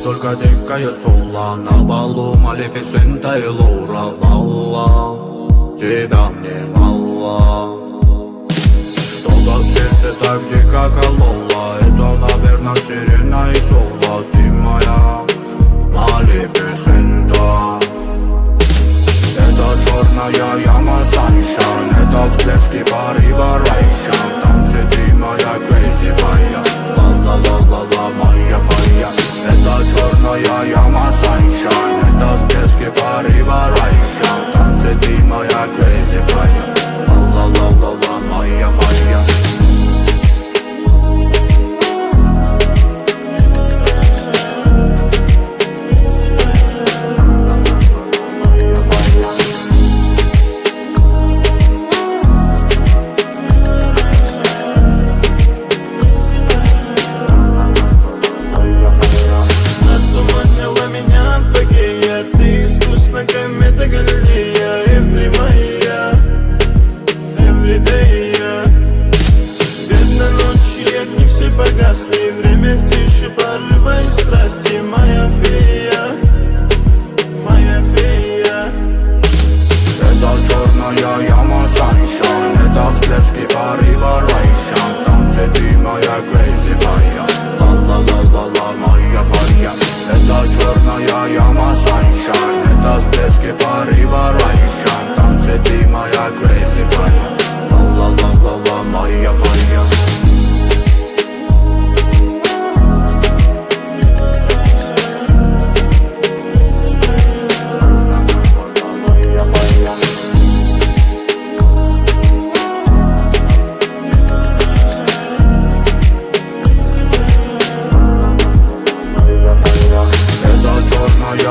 только дикая сула. На балу Малефисента и Лаура Балла. Тебя мне мало. Что-то в сердце так дико кололо. Это, наверное, сирена и соло. Ты моя Малефисента. Это черная яма Sunshine. Это всплески порыва Райшан. Танцы ты моя crazy fire. Ла-ла-ла-ла-ла, моя фая. Это черная яма Sunshine. Это всплески порыва Райшан. Танцы ты моя crazy fire. Ла-ла-ла-ла-ла, моя фая. Погасли, время в тише, порыва и страсти. Моя фея, моя фея. Это черная яма Sunshine. Это всплески порыва Райшан. Танцы ты моя crazy fire. Ла-ла-ла-ла-ла, моя фая. Это черная яма Sunshine. Это всплески порыва Райшан. Танцы ты моя crazy fire. Ла-ла-ла-ла-ла, моя фая.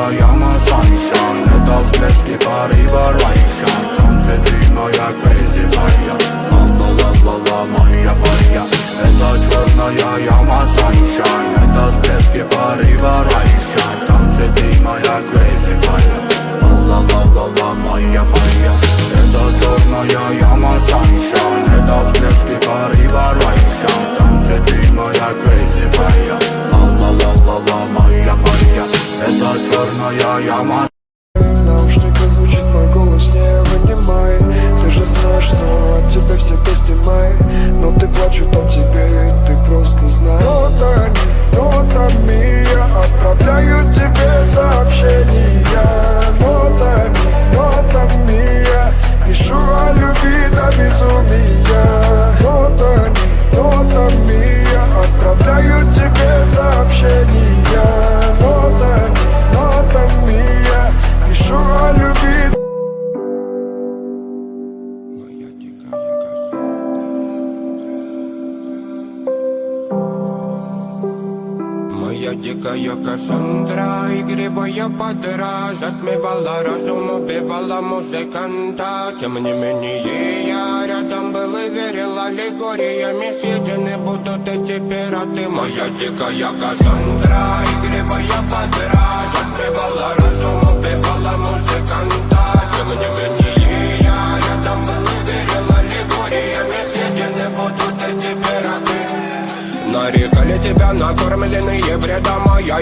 Яма Sunshine. Это всплески порыва Райшан. Танцы ты моя crazy fire. Ла-ла-ла-ла-ла, моя фая. Это черная яма Sunshine. Это всплески порыва Райшан. Танцы ты моя crazy fire. Ла-ла-ла-ла-ла, моя фая. Это черная яма Sunshine. Это всплески порыва Райшан. Танцы ты моя crazy fire. Ла-ла-ла-ла-ла, моя фая. Это черная яма. В наушниках звучит мой голос, не вынимай. Ты же знаешь, что от тебя все песни мои. Но ты плачут о тебе, и ты просто знаешь. Кто-то они, кто-то Мия отправляют тебе сообщения. Кто-то они, кто-то Мия пишу о любви до безумия. Кто-то они, кто-то Мия отправляют тебе сообщения. Кто-то они, кто-то Мия пишу о любви. Моя дикая Кассандра, игривая подра, затмевала разум, убивала музыканта. Тем не менее я рядом был и верил аллегориями. Съедены будут эти пираты. Моя дикая Кассандра, игривая подра, затмевала разум, убивала музыканта. Тем не менее я рядом был и верил аллегориями. Съедены будут эти пираты. Нарекали тебя накормленные бредом, я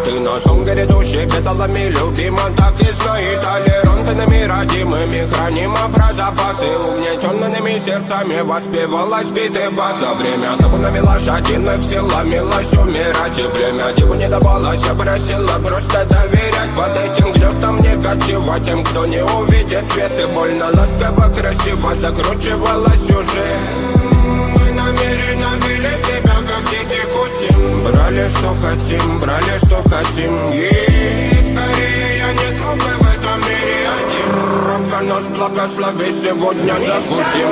ты на сон грядущий педалами любима. Так и знай, толерантными родимыми хранима про запасы. Угнетенными сердцами воспевалась биты бас. За время табунами лошадиных сил ломилась умирать. И время диву не давалось, я просила просто доверять. Под этим гнетом негатива тем, кто не увидит свет. И больно ласково, красиво закручивалась уже. Мы намеренно вели себя как дети кутим. Брали что хотим, и скорее я не смог бы в этом мире один. Ромка нас благослови, сегодня забудем.